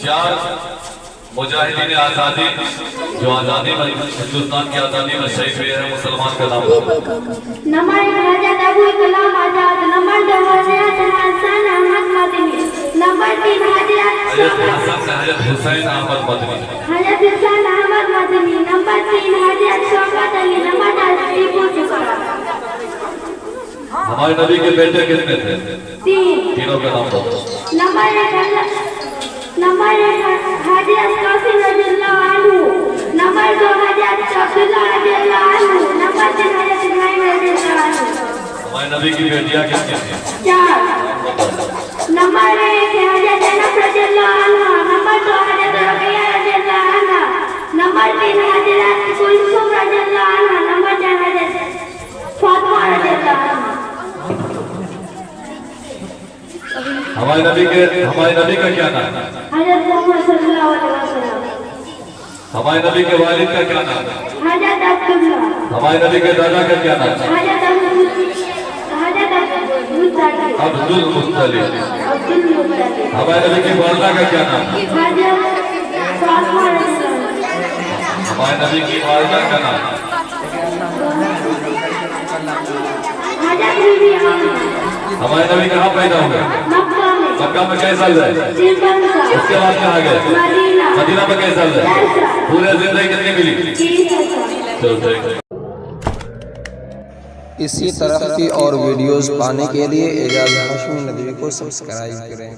चार मुजाहिदीन आज़ादी जो आज़ादी में हिंदुस्तान की आज़ादी में शहीद हुए हैं, मुसलमान का नाम नंबर 1 हज़रत अबुल कलाम आज़ाद, नंबर 2 हज़रत हसन अहमद मदनी, नंबर 3 हज़रत हुसैन अहमद मदनी, नंबर 3 हज़रत शौकत अली, नंबर 4 टीपू सुल्तान। हमारे नबी के बेटे कितने थे? 3। तीनों का नाम बताओ। नंबर 1 हज़रत कासिम रज़ियल्लाहु अन्हु, नंबर 2 हज़रत अब्दुल्लाह रज़ियल्लाहु अन्हु, नंबर 3 हज़रत इब्राहिम रज़ियल्लाहु अन्हु। हमारे नबी की बेटियां कितनी थी? 4। नंबर 1 हज़रत ज़ैनब रज़ियल्लाहु अन्हा, नंबर 2 हज़रत रुक़ैया रज़ियल्लाहु अन्हा, नंबर 3 हज़रत कुलसूम रज़ियल्लाहु अन्हा, नंबर 4 हज़रत फातिमा रज़ियल्लाहु अन्हा। हमारे नबी का क्या नाम है? हज़रत मोहम्मद सल्लल्लाहु अलैहि वसल्लम। हमारे नबी के वालिद का क्या नाम है? हज़रत अब्दुल्लाह। हमारे नबी के दादा का क्या नाम है? अब्दुल मुत्तलिब। हमारे नबी की वालिदा का क्या नाम है? हमारे नबी की वालिदा का नाम है? हमारे नबी कहाँ पैदा हुए? मक्का में कैसे साल रहे? उसके बाद कहाँ गए? मदीना में कैसे साल रहे? पूरे जिंदगी कितनी मिली? चलो इसी तरह की और वीडियोस पाने के लिए एजाज हाशमी नदवी को सब्सक्राइब करें।